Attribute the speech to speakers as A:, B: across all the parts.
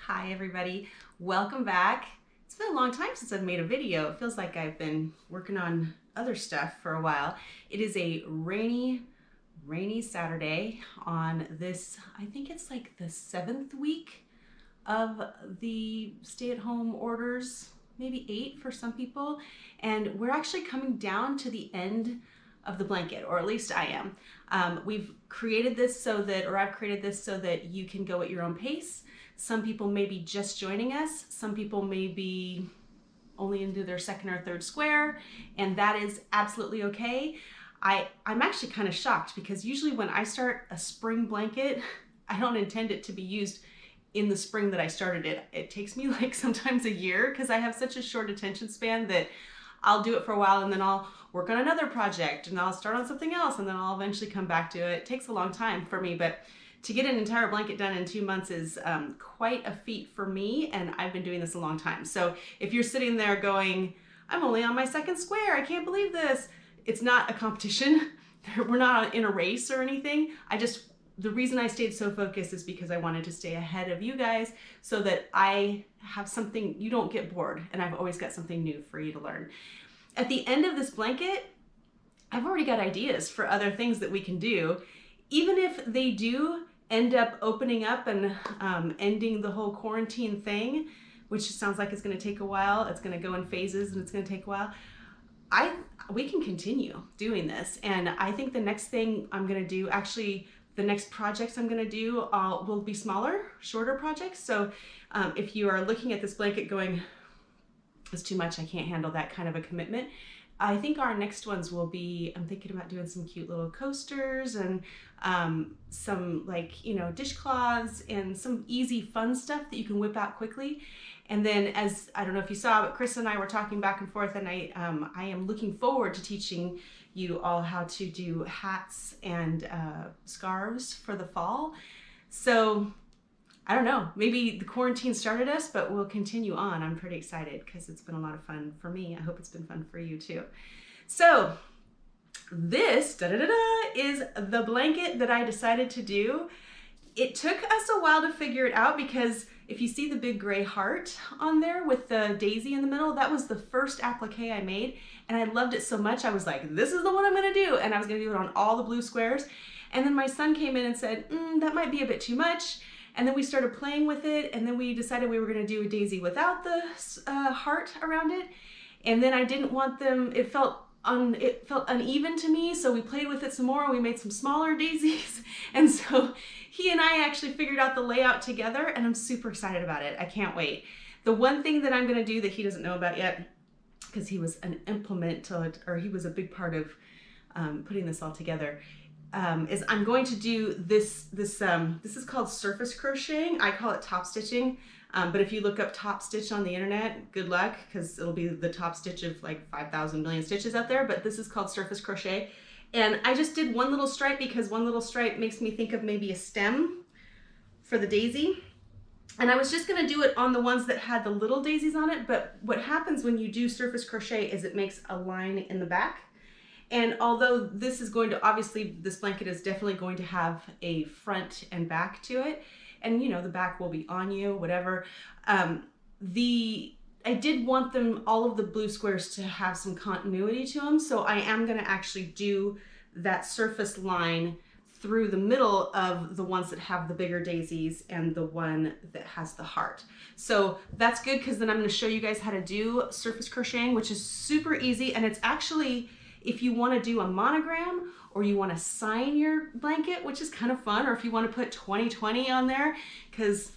A: Hi everybody, welcome back. It's been a long time since I've made a video. It feels like I've been working on other stuff for a while. It is a rainy Saturday on this, I think it's like the 7th week of the stay-at-home orders, maybe 8 for some people. And we're actually coming down to the end of the blanket, or at least I am. We've created this so that, or I've created this so that you can go at your own pace. Some people may be just joining us. Some people may be only into their second or third square, and that is absolutely okay. I'm actually kind of shocked because usually when I start a spring blanket, I don't intend it to be used in the spring that I started it. It takes me like sometimes a year because I have such a short attention span that I'll do it for a while and then I'll work on another project and I'll start on something else and then I'll eventually come back to it. It takes a long time for me, but to get an entire blanket done in 2 months is quite a feat for me, and I've been doing this a long time. So if you're sitting there going, I'm only on my second square, I can't believe this. It's not a competition. We're not in a race or anything. The reason I stayed so focused is because I wanted to stay ahead of you guys so that I have something, you don't get bored, and I've always got something new for you to learn. At the end of this blanket, I've already got ideas for other things that we can do. Even if they do end up opening up and ending the whole quarantine thing, which sounds like it's going to take a while, it's going to go in phases and it's going to take a while, we can continue doing this. And I think the next thing I'm going to do, actually the next projects I'm going to do will be smaller, shorter projects. So if you are looking at this blanket going, it's too much, I can't handle that kind of a commitment, I think our next ones will be, I'm thinking about doing some cute little coasters and some dishcloths and some easy fun stuff that you can whip out quickly. And then, as I don't know if you saw, but Chris and I were talking back and forth, and I am looking forward to teaching you all how to do hats and scarves for the fall. So I don't know, maybe the quarantine started us, but we'll continue on. I'm pretty excited because it's been a lot of fun for me. I hope it's been fun for you too. So this is the blanket that I decided to do. It took us a while to figure it out because if you see the big gray heart on there with the daisy in the middle, that was the first applique I made, and I loved it so much I was like, this is the one I'm gonna do, and I was gonna do it on all the blue squares. And then my son came in and said, that might be a bit too much. And then we started playing with it, and then we decided we were gonna do a daisy without the heart around it. And then I didn't want them, it felt uneven to me, so we played with it some more. We made some smaller daisies. And so he and I actually figured out the layout together, and I'm super excited about it. I can't wait. The one thing that I'm gonna do that he doesn't know about yet, because he was an implement, or he was a big part of putting this all together, is I'm going to do this is called surface crocheting. I call it top stitching, but if you look up top stitch on the internet, good luck, because it'll be the top stitch of like 5,000 million stitches out there, but this is called surface crochet. And I just did one little stripe because one little stripe makes me think of maybe a stem for the daisy. And I was just gonna do it on the ones that had the little daisies on it, but what happens when you do surface crochet is it makes a line in the back. And although this is going to, obviously this blanket is definitely going to have a front and back to it, and you know, the back will be on you, whatever. I did want them, all of the blue squares, to have some continuity to them, so I am gonna actually do that surface line through the middle of the ones that have the bigger daisies and the one that has the heart. So that's good, because then I'm gonna show you guys how to do surface crocheting, which is super easy, and it's actually, if you want to do a monogram or you want to sign your blanket, which is kind of fun, or if you want to put 2020 on there, because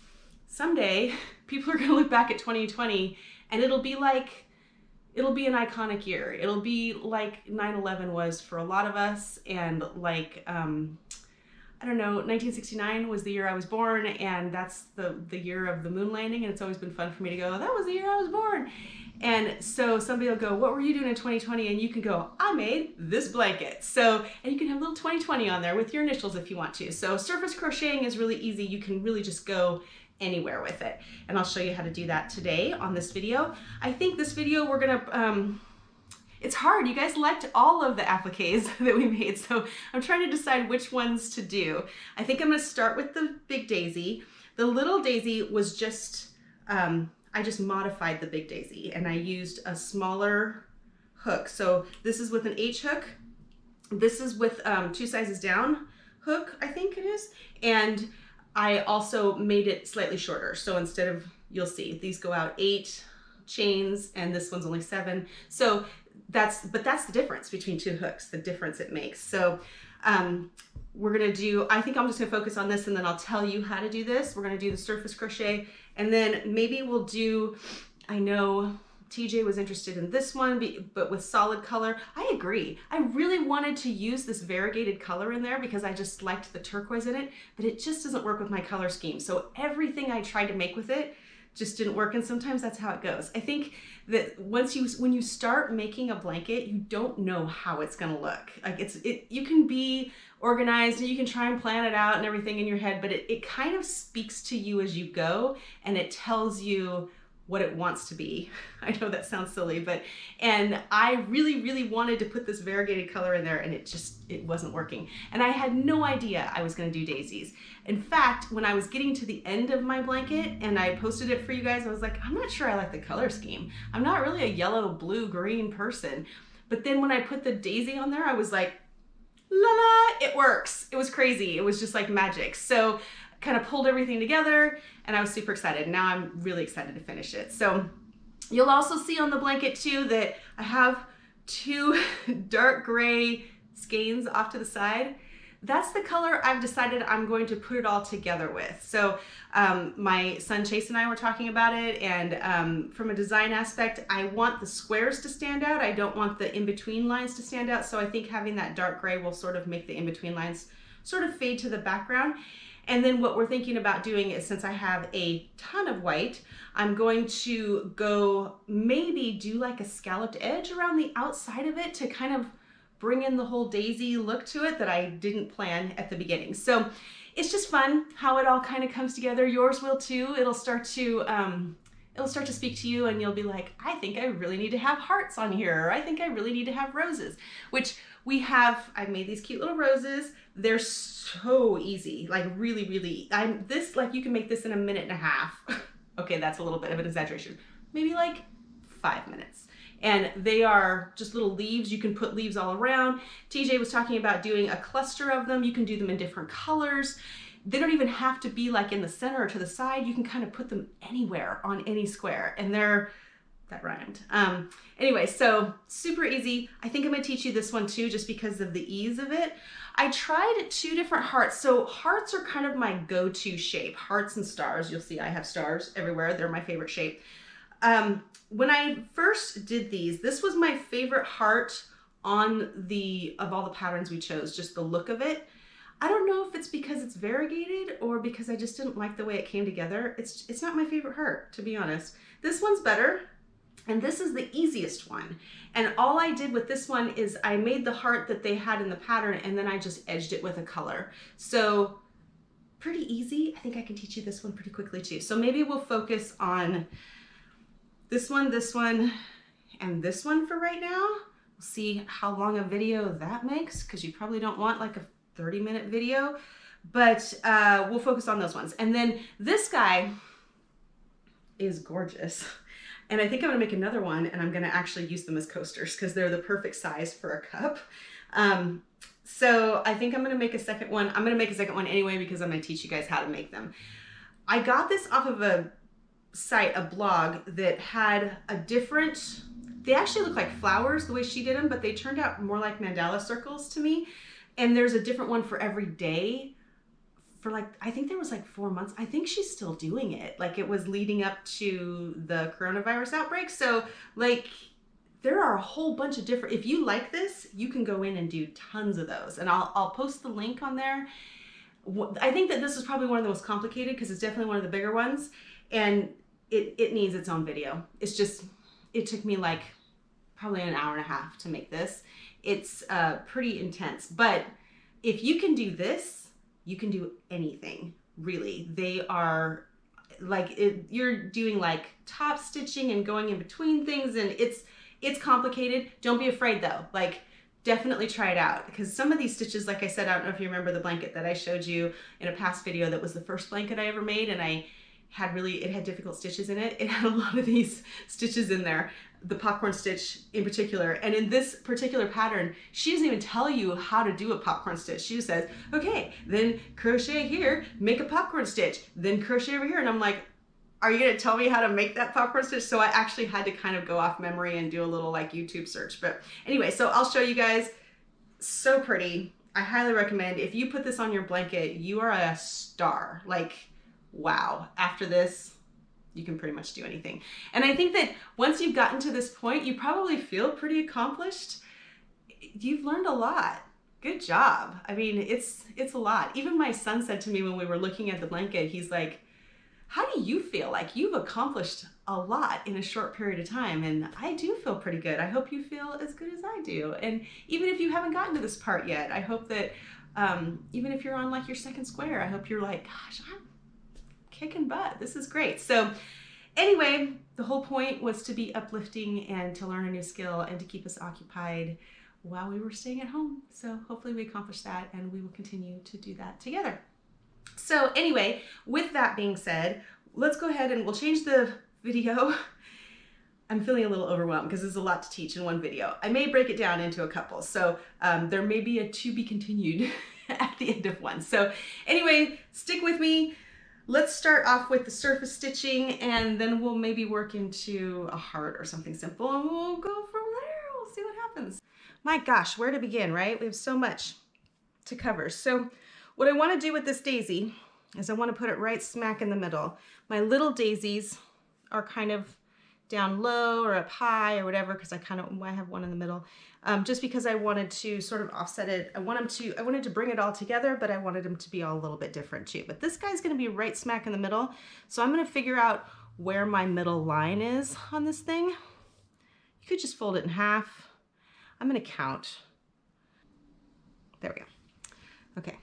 A: someday people are going to look back at 2020 and it'll be an iconic year. It'll be like 9/11 was for a lot of us, and like, I don't know, 1969 was the year I was born, and that's the year of the moon landing, and it's always been fun for me to go, that was the year I was born. And so somebody will go, what were you doing in 2020? And you can go, I made this blanket. So, and you can have a little 2020 on there with your initials if you want to. So surface crocheting is really easy. You can really just go anywhere with it. And I'll show you how to do that today on this video. I think this video we're gonna, it's hard. You guys liked all of the appliques that we made, so I'm trying to decide which ones to do. I think I'm gonna start with the big daisy. The little daisy was just, I just modified the big daisy and I used a smaller hook. So this is with an H hook. This is with 2 sizes down hook, I think it is. And I also made it slightly shorter. So instead of, you'll see, these go out 8 chains and this one's only 7. So that's the difference between 2 hooks, the difference it makes. So we're gonna do, I think I'm just gonna focus on this and then I'll tell you how to do this. We're gonna do the surface crochet and then maybe we'll do, I know TJ was interested in this one, but with solid color. I agree. I really wanted to use this variegated color in there because I just liked the turquoise in it, but it just doesn't work with my color scheme. So everything I tried to make with it just didn't work, and sometimes that's how it goes. I think that when you start making a blanket, you don't know how it's gonna look. Like you can be organized and you can try and plan it out and everything in your head, but it kind of speaks to you as you go and it tells you what it wants to be. I know that sounds silly, and I really, really wanted to put this variegated color in there and it wasn't working. And I had no idea I was gonna do daisies. In fact, when I was getting to the end of my blanket and I posted it for you guys, I was like, I'm not sure I like the color scheme. I'm not really a yellow, blue, green person. But then when I put the daisy on there, I was like, la la, it works. It was crazy. It was just like magic. So kind of pulled everything together and I was super excited. Now I'm really excited to finish it. So you'll also see on the blanket too that I have 2 dark gray skeins off to the side. That's the color I've decided I'm going to put it all together with. So my son Chase and I were talking about it, and from a design aspect, I want the squares to stand out. I don't want the in-between lines to stand out. So I think having that dark gray will sort of make the in-between lines sort of fade to the background. And then what we're thinking about doing is, since I have a ton of white, I'm going to go maybe do like a scalloped edge around the outside of it to kind of bring in the whole daisy look to it that I didn't plan at the beginning. So it's just fun how it all kind of comes together. Yours will too. It'll start to speak to you and you'll be like, I think I really need to have hearts on here, or I think I really need to have roses, which we have. I've made these cute little roses. They're so easy, like really, really, you can make this in a minute and a half. Okay, that's a little bit of an exaggeration. Maybe like 5 minutes. And they are just little leaves. You can put leaves all around. TJ was talking about doing a cluster of them. You can do them in different colors. They don't even have to be like in the center or to the side. You can kind of put them anywhere on any square, and that rhymed. Anyway, so super easy. I think I'm gonna teach you this one too, just because of the ease of it. I tried 2 different hearts. So hearts are kind of my go-to shape. Hearts and stars. You'll see I have stars everywhere. They're my favorite shape. When I first did these, this was my favorite heart of all the patterns we chose, just the look of it. I don't know if it's because it's variegated or because I just didn't like the way it came together. It's not my favorite heart, to be honest. This one's better, and this is the easiest one. And all I did with this one is I made the heart that they had in the pattern, and then I just edged it with a color. So pretty easy. I think I can teach you this one pretty quickly too. So maybe we'll focus on this one, and this one for right now. We'll see how long a video that makes, because you probably don't want like a 30-minute video, but we'll focus on those ones. And then this guy is gorgeous. And I think I'm gonna make another one, and I'm gonna actually use them as coasters because they're the perfect size for a cup. So I think I'm gonna make a second one. I'm gonna make a second one anyway because I'm gonna teach you guys how to make them. I got this off of a site, a blog that had they actually look like flowers the way she did them, but they turned out more like mandala circles to me. And there's a different one for every day for like, I think there was like 4 months. I think she's still doing it. Like it was leading up to the coronavirus outbreak. So like there are a whole bunch of different, if you like this, you can go in and do tons of those. And I'll post the link on there. I think that this is probably one of the most complicated because it's definitely one of the bigger ones. And it needs its own video. It's just, it took me like probably an hour and a half to make this. It's pretty intense, but if you can do this, you can do anything, really. They are like, you're doing like top stitching and going in between things, and it's complicated. Don't be afraid though. Like, definitely try it out, because some of these stitches, like I said, I don't know if you remember the blanket that I showed you in a past video that was the first blanket I ever made, and it had difficult stitches in it. It had a lot of these stitches in there, the popcorn stitch in particular. And in this particular pattern, she doesn't even tell you how to do a popcorn stitch. She just says, okay, then crochet here, make a popcorn stitch, then crochet over here. And I'm like, are you gonna tell me how to make that popcorn stitch? So I actually had to kind of go off memory and do a little like YouTube search. But anyway, so I'll show you guys. So pretty. I highly recommend. If you put this on your blanket, you are a star. Like, wow. After this, you can pretty much do anything. And I think that once you've gotten to this point, you probably feel pretty accomplished. You've learned a lot. Good job. I mean, it's a lot. Even my son said to me when we were looking at the blanket, he's like, how do you feel? Like, you've accomplished a lot in a short period of time, and I do feel pretty good. I hope you feel as good as I do. And even if you haven't gotten to this part yet, I hope that even if you're on like your second square, I hope you're like, gosh, I'm kicking butt. This is great. So anyway, the whole point was to be uplifting and to learn a new skill and to keep us occupied while we were staying at home. So hopefully we accomplished that, and we will continue to do that together. So anyway, with that being said, let's go ahead and we'll change the video. I'm feeling a little overwhelmed because there's a lot to teach in one video. I may break it down into a couple. So there may be a to be continued at the end of one. So anyway, stick with me. Let's start off with the surface stitching, and then we'll maybe work into a heart or something simple, and we'll go from there. We'll see what happens. My gosh, where to begin, right? We have so much to cover. So what I want to do with this daisy is I want to put it right smack in the middle. My little daisies are kind of down low or up high or whatever, because I have one in the middle, just because I wanted to sort of offset it. I wanted to bring it all together, but I wanted them to be all a little bit different too. But this guy's going to be right smack in the middle, so I'm going to figure out where my middle line is on this thing. You could just fold it in half. I'm going to count. There we go. Okay.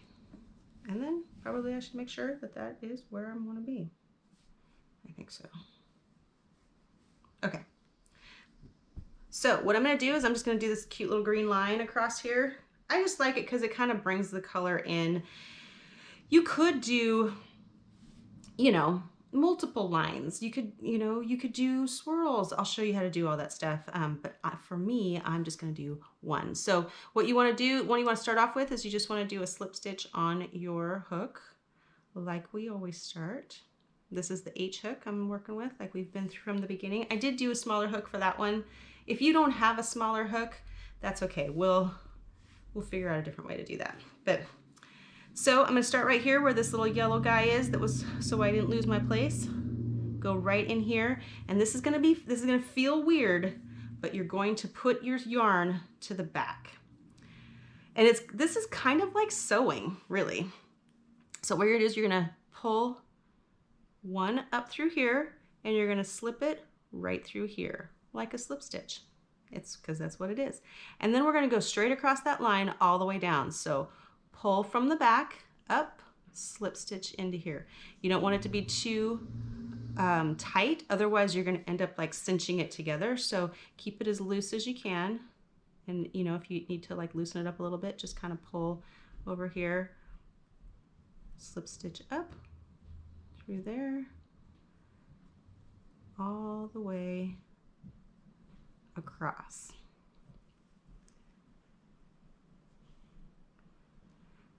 A: And then probably I should make sure that that is where I want to be. I think so. Okay. So what I'm going to do is I'm just going to do this cute little green line across here. I just like it because it kind of brings the color in. You could do, you know, multiple lines. You could do swirls. I'll show you how to do all that stuff. But for me, I'm just going to do one. So what you want to do, what you want to start off with is you just want to do a slip stitch on your hook, like we always start. This is the H hook I'm working with, like we've been through from the beginning. I did do a smaller hook for that one. If you don't have a smaller hook, that's okay. We'll figure out a different way to do that. But so I'm going to start right here where this little yellow guy is, so I didn't lose my place. Go right in here, and this is going to feel weird, but you're going to put your yarn to the back. And this is kind of like sewing, really. So what you're going to do is you're going to pull one up through here, and you're going to slip it right through here like a slip stitch. It's because that's what it is. And then we're going to go straight across that line all the way down. So pull from the back up, slip stitch into here. You don't want it to be too tight, otherwise you're going to end up like cinching it together. So keep it as loose as you can, and you know, if you need to like loosen it up a little bit, just kind of pull over here, slip stitch up through there, all the way across.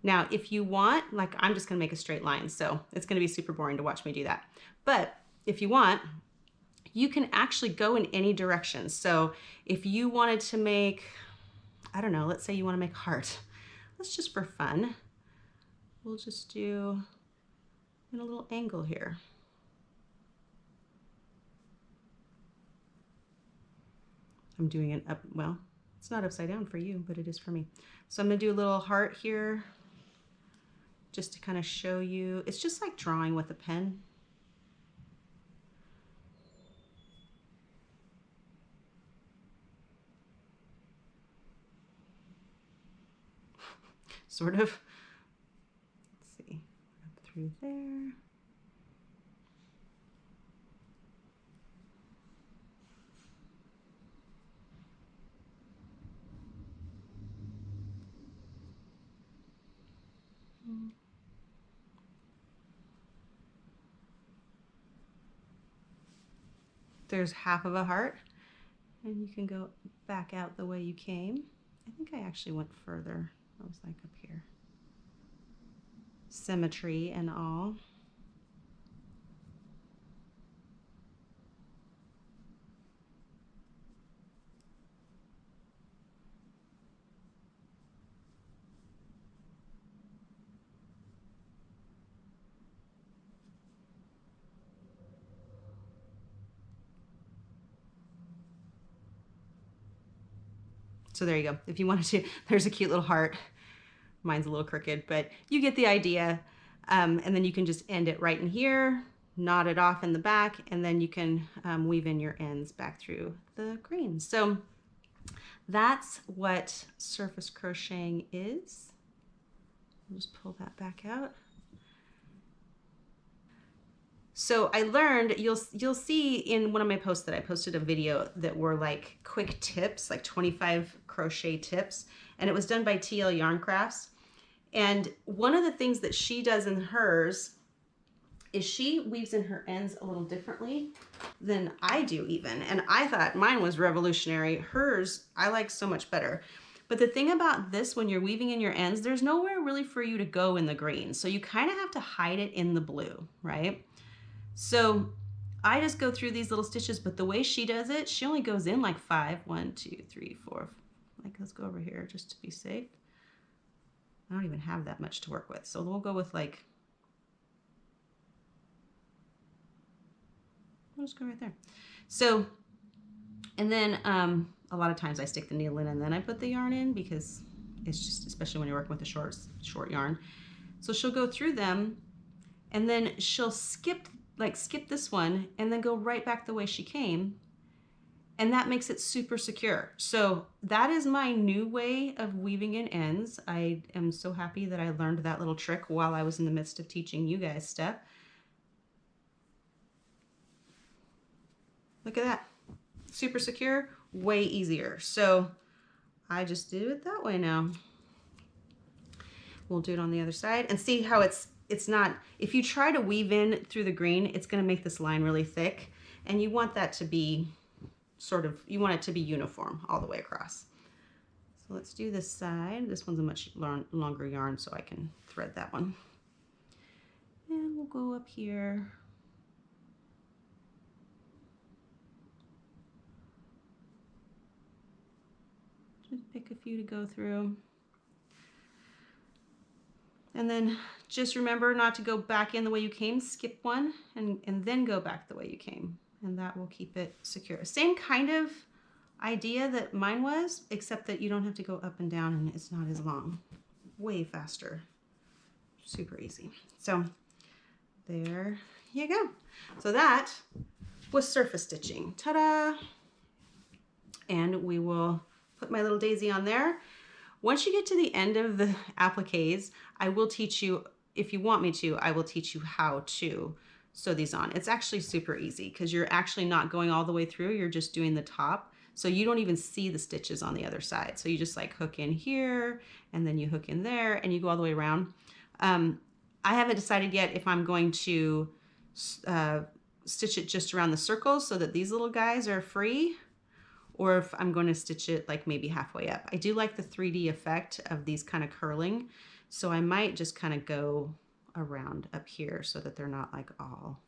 A: Now, if you want, like I'm just gonna make a straight line, so it's gonna be super boring to watch me do that. But if you want, you can actually go in any direction. So if you wanted to make, I don't know, let's say you wanna make a heart. Let's just for fun, we'll just do in a little angle here. I'm doing it up, well, it's not upside down for you, but it is for me. So I'm gonna do a little heart here just to kind of show you. It's just like drawing with a pen. Sort of. Let's see, up through there. there's half of a heart, and you can go back out the way you came. I think I actually went further. I was like up here. Symmetry and all. So there you go. If you wanted to, there's a cute little heart. Mine's a little crooked, but you get the idea. And then you can just end it right in here, knot it off in the back, and then you can weave in your ends back through the green. So that's what surface crocheting is. I'll just pull that back out. So I learned, you'll see in one of my posts that I posted a video that were like quick tips, like 25 crochet tips, and it was done by TL Yarn Crafts. And one of the things that she does in hers is she weaves in her ends a little differently than I do even. And I thought mine was revolutionary. Hers, I like so much better. But the thing about this, when you're weaving in your ends, there's nowhere really for you to go in the green. So you kind of have to hide it in the blue, right? So I just go through these little stitches, but the way she does it, she only goes in like 5. 1, 2, 3, 4. Like, let's go over here just to be safe. I don't even have that much to work with. So we'll go with like, we'll just go right there. So, and then a lot of times I stick the needle in and then I put the yarn in, because it's just, especially when you're working with a short yarn. So she'll go through them and then she'll skip this one and then go right back the way she came. And that makes it super secure. So that is my new way of weaving in ends. I am so happy that I learned that little trick while I was in the midst of teaching you guys stuff. Look at that. Super secure, way easier. So I just do it that way now. We'll do it on the other side and see how it's not, if you try to weave in through the green, it's gonna make this line really thick, and you want that to be sort of, you want it to be uniform all the way across. So let's do this side. This one's a much longer yarn, so I can thread that one. And we'll go up here. Just pick a few to go through. And then just remember not to go back in the way you came, skip one, and then go back the way you came. And that will keep it secure. Same kind of idea that mine was, except that you don't have to go up and down and it's not as long. Way faster. Super easy. So there you go. So that was surface stitching. Ta-da! And we will put my little daisy on there. Once you get to the end of the appliques, I will teach you, if you want me to, I will teach you how to sew these on. It's actually super easy because you're actually not going all the way through, you're just doing the top. So you don't even see the stitches on the other side. So you just like hook in here and then you hook in there and you go all the way around. I haven't decided yet if I'm going to stitch it just around the circles so that these little guys are free, or if I'm going to stitch it like maybe halfway up. I do like the 3D effect of these kind of curling. So I might just kind of go around up here so that they're not like all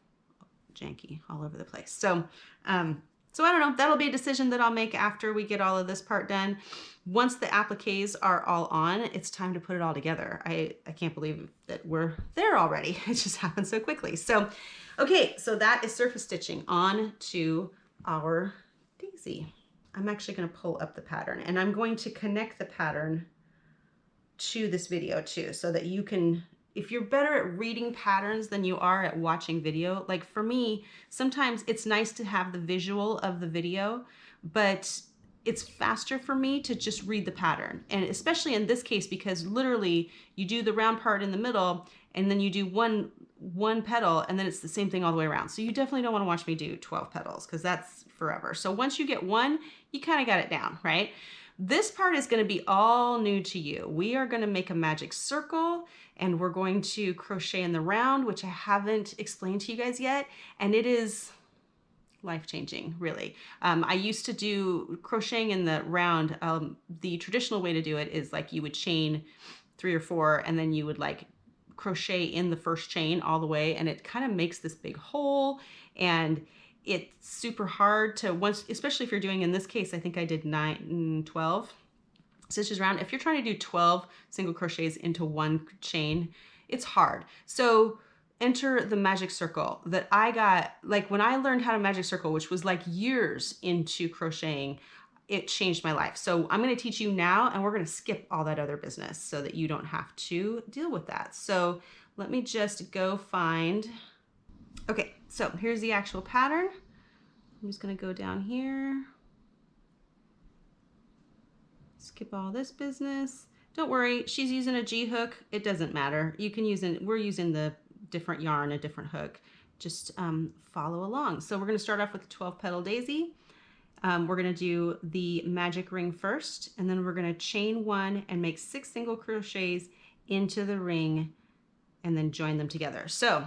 A: janky all over the place. So, so I don't know, that'll be a decision that I'll make after we get all of this part done. Once the appliques are all on, it's time to put it all together. I can't believe that we're there already. It just happened so quickly. So, okay, so that is surface stitching on to our daisy. I'm actually going to pull up the pattern and I'm going to connect the pattern to this video too, so that you can, if you're better at reading patterns than you are at watching video, like for me, sometimes it's nice to have the visual of the video, but it's faster for me to just read the pattern. And especially in this case, because literally you do the round part in the middle and then you do one petal and then it's the same thing all the way around. So you definitely don't want to watch me do 12 petals because that's forever. So once you get one, you kind of got it down, right? This part is going to be all new to you. We are going to make a magic circle and we're going to crochet in the round, which I haven't explained to you guys yet. And it is life-changing, really. I used to do crocheting in the round. The traditional way to do it is like you would chain 3 or 4 and then you would like crochet in the first chain all the way, and it kind of makes this big hole, and it's super hard to once, especially if you're doing, in this case, I think I did 12 stitches around. If you're trying to do 12 single crochets into one chain, it's hard. So enter the magic circle that I got, like when I learned how to magic circle, which was like years into crocheting, it changed my life. So I'm going to teach you now, and we're going to skip all that other business so that you don't have to deal with that. So let me just go find, okay, so here's the actual pattern. I'm just going to go down here, skip all this business. Don't worry, she's using a G hook. It doesn't matter. You can use we're using the different yarn, a different hook. Just follow along. So we're going to start off with the 12 petal daisy. We're going to do the magic ring first, and then we're going to chain 1 and make 6 single crochets into the ring and then join them together. So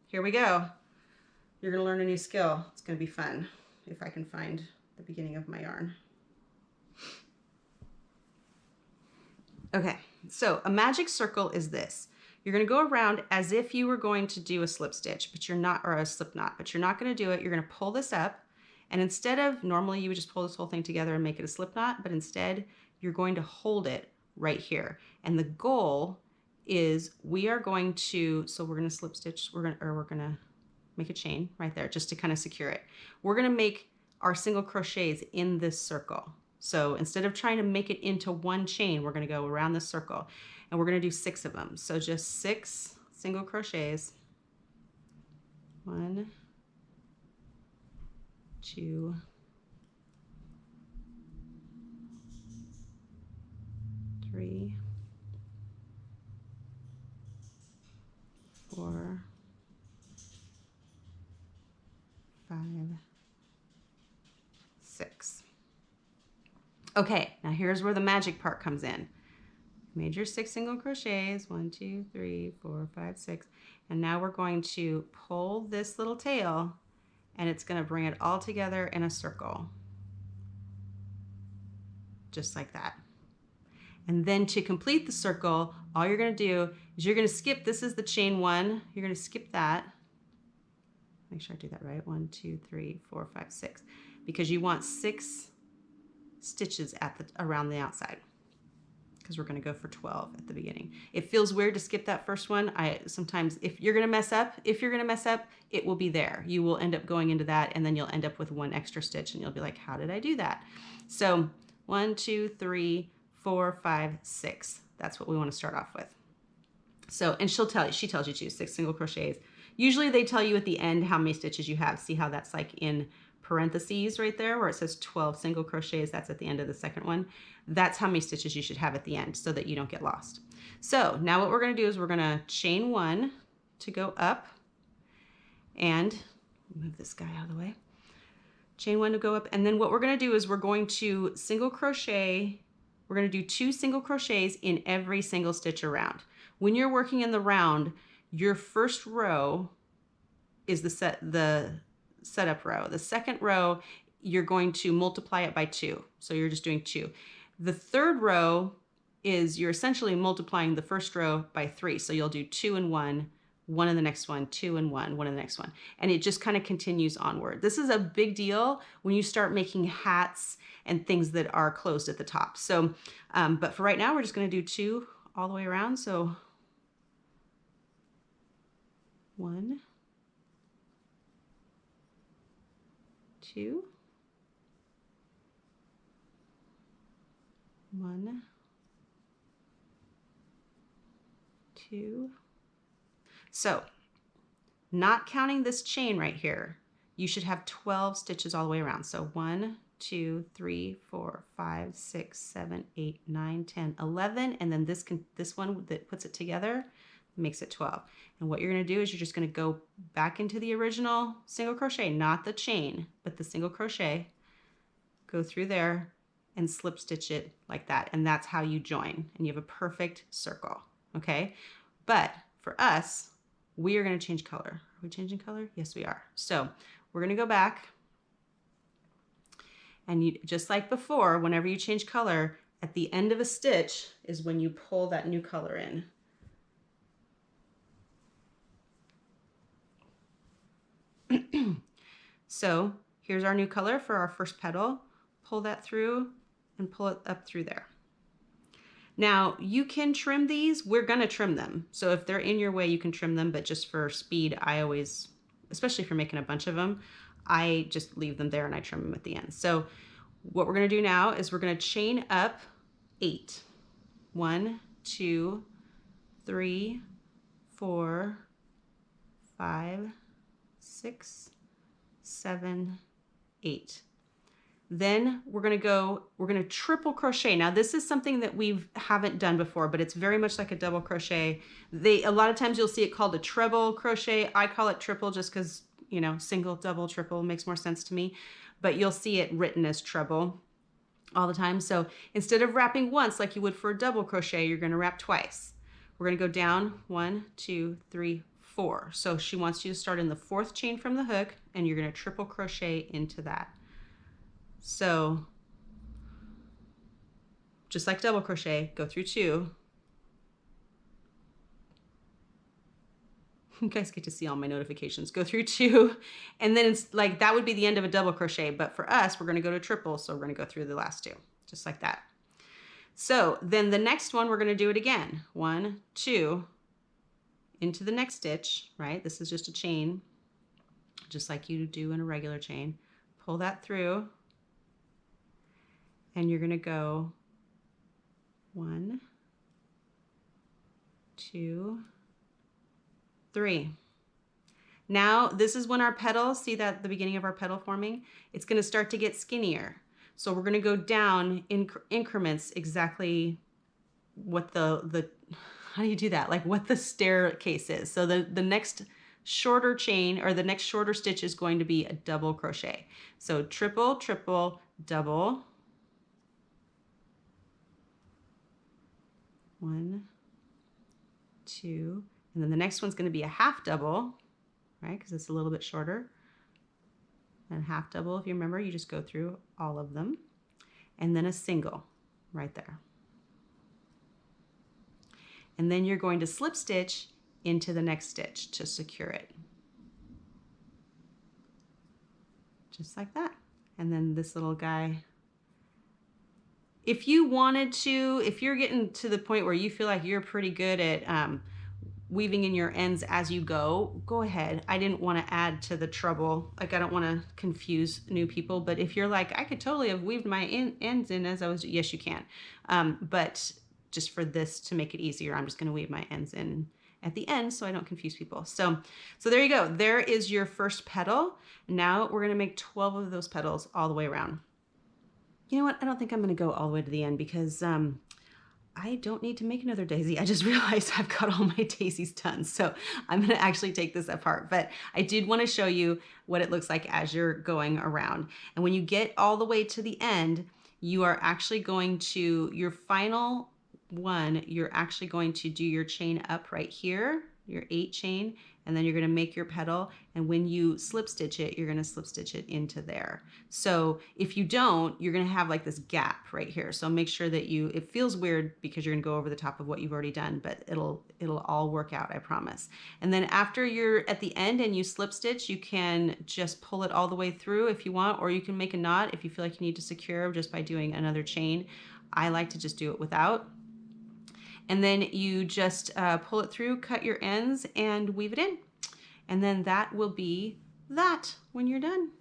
A: here we go. You're going to learn a new skill. It's going to be fun if I can find the beginning of my yarn. Okay, so a magic circle is this. You're going to go around as if you were going to do a slip stitch, but you're not, or a slip knot, but you're not going to do it. You're going to pull this up, and instead of, normally you would just pull this whole thing together and make it a slip knot, but instead you're going to hold it right here. And the goal is we are going to, so we're going to slip stitch, we're going to make a chain right there just to kind of secure it. We're going to make our single crochets in this circle. So instead of trying to make it into one chain, we're going to go around this circle, and we're going to do 6 of them. So just 6 single crochets. 1, 2, 3, 4, 5, 6. Okay, now here's where the magic part comes in. Made your 6 single crochets, 1, 2, 3, 4, 5, 6, and now we're going to pull this little tail, and it's going to bring it all together in a circle, just like that. And then to complete the circle, all you're going to do is you're going to skip, this is the chain 1, you're going to skip that. Make sure I do that right. 1, 2, 3, 4, 5, 6, because you want 6 stitches at around the outside, because we're going to go for 12 at the beginning. It feels weird to skip that first one. Sometimes if you're going to mess up, it will be there. You will end up going into that, and then you'll end up with 1 extra stitch, and you'll be like, how did I do that? So 1, 2, 3, 4, 5, 6. That's what we want to start off with. So, and she tells you to 6 single crochets. Usually they tell you at the end how many stitches you have. See how that's like in parentheses right there where it says 12 single crochets. That's at the end of the second one. That's how many stitches you should have at the end so that you don't get lost. So now what we're going to do is we're going to chain 1 to go up, and move this guy out of the way. Chain 1 to go up, and then what we're going to do is we're going to single crochet. We're going to do 2 single crochets in every single stitch around. When you're working in the round, your first row is the setup row. The second row, you're going to multiply it by 2. So you're just doing 2. The third row is you're essentially multiplying the first row by 3. So you'll do 2 and 1, 1 in the next one, 2 and 1, 1 in the next one. And it just kind of continues onward. This is a big deal when you start making hats and things that are closed at the top. So, but for right now, we're just going to do 2 all the way around. So 1, 2, 1, 2. So not counting this chain right here, you should have 12 stitches all the way around. So 1, 2, 3, 4, 5, 6, 7, 8, 9, 10, 11, and then this one that puts it together makes it 12. And what you're going to do is you're just going to go back into the original single crochet, not the chain, but the single crochet, go through there and slip stitch it like that. And that's how you join, and you have a perfect circle. Okay. But for us, we are going to change color. Are we changing color? Yes, we are. So we're going to go back. And you, just like before, whenever you change color, at the end of a stitch is when you pull that new color in. So here's our new color for our first petal. Pull that through and pull it up through there. Now you can trim these. We're gonna trim them. So if they're in your way, you can trim them, but just for speed, I always, especially if you're making a bunch of them, I just leave them there and I trim them at the end. So what we're gonna do now is we're gonna chain up 8. 1, 2, 3, 4, 5, 6, 7, 8. Then we're gonna triple crochet. Now this is something that we haven't done before, but it's very much like a double crochet. A lot of times you'll see it called a treble crochet. I call it triple just because, you know, single, double, triple makes more sense to me, but you'll see it written as treble all the time. So instead of wrapping once like you would for a double crochet, you're gonna wrap twice. We're gonna go down 1, 2, 3, 4. So she wants you to start in the 4th chain from the hook and you're gonna triple crochet into that. So just like double crochet, go through 2. You guys get to see all my notifications. Go through 2, and then it's like that would be the end of a double crochet, but for us, we're gonna go to triple, so we're gonna go through the last 2, just like that. So then the next one, we're gonna do it again. 1, 2, into the next stitch, right? This is just a chain, just like you do in a regular chain. Pull that through, and you're gonna go 1, 2, 3. Now this is when our petals, see that at the beginning of our petal forming, it's gonna start to get skinnier. So we're gonna go down in increments exactly what the how do you do that? Like what the staircase is. So the next shorter chain or the next shorter stitch is going to be a double crochet. So triple, triple, double. 1, 2, and then the next one's going to be a half double, right? Because it's a little bit shorter. And half double, if you remember, you just go through all of them. And then a single right there. And then you're going to slip stitch into the next stitch to secure it. Just like that. And then this little guy. If you wanted to, if you're getting to the point where you feel like you're pretty good at weaving in your ends as you go ahead. I didn't want to add to the trouble. Like I don't want to confuse new people, but if you're like, I could totally have weaved my ends in as I was, yes, you can. But just for this to make it easier, I'm just going to weave my ends in at the end so I don't confuse people. So there you go. There is your first petal. Now we're going to make 12 of those petals all the way around. You know what? I don't think I'm going to go all the way to the end because I don't need to make another daisy. I just realized I've got all my daisies done. So I'm going to actually take this apart. But I did want to show you what it looks like as you're going around. And when you get all the way to the end, you are actually going to, your final one, you're actually going to do your chain up right here, your 8 chain, and then you're going to make your petal, and when you slip stitch it, you're going to slip stitch it into there. So if you don't, you're going to have like this gap right here. So make sure that it feels weird because you're going to go over the top of what you've already done, but it'll all work out, I promise. And then after you're at the end and you slip stitch, you can just pull it all the way through if you want, or you can make a knot if you feel like you need to secure just by doing another chain. I like to just do it without. And then you just pull it through, cut your ends, and weave it in. And then that will be that when you're done.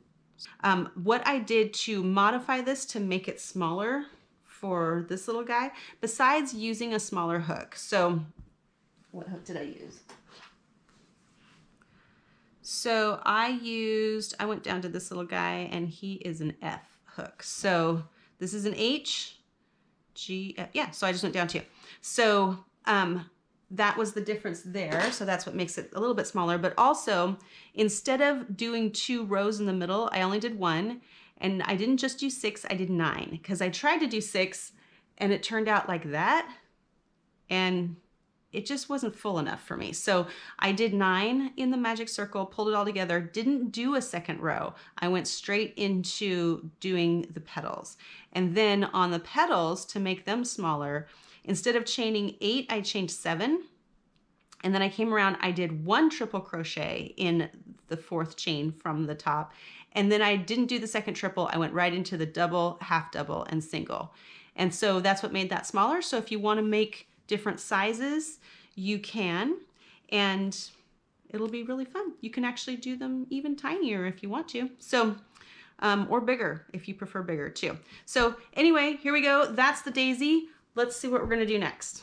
A: What I did to modify this to make it smaller for this little guy, besides using a smaller hook. So what hook did I use? So I went down to this little guy, and he is an F hook. So this is an H, G, F. Yeah, so I just went down 2. So that was the difference there. So that's what makes it a little bit smaller. But also, instead of doing 2 rows in the middle, I only did 1. And I didn't just do 6, I did 9. Because I tried to do 6, and it turned out like that. And it just wasn't full enough for me. So I did 9 in the magic circle, pulled it all together, didn't do a second row. I went straight into doing the petals. And then on the petals, to make them smaller, instead of chaining 8, I chained 7. And then I came around, I did 1 triple crochet in the 4th chain from the top. And then I didn't do the second triple. I went right into the double, half double, and single. And so that's what made that smaller. So if you want to make different sizes, you can, and it'll be really fun. You can actually do them even tinier if you want to. So, or bigger if you prefer bigger too. So anyway, here we go. That's the daisy. Let's see what we're going to do next.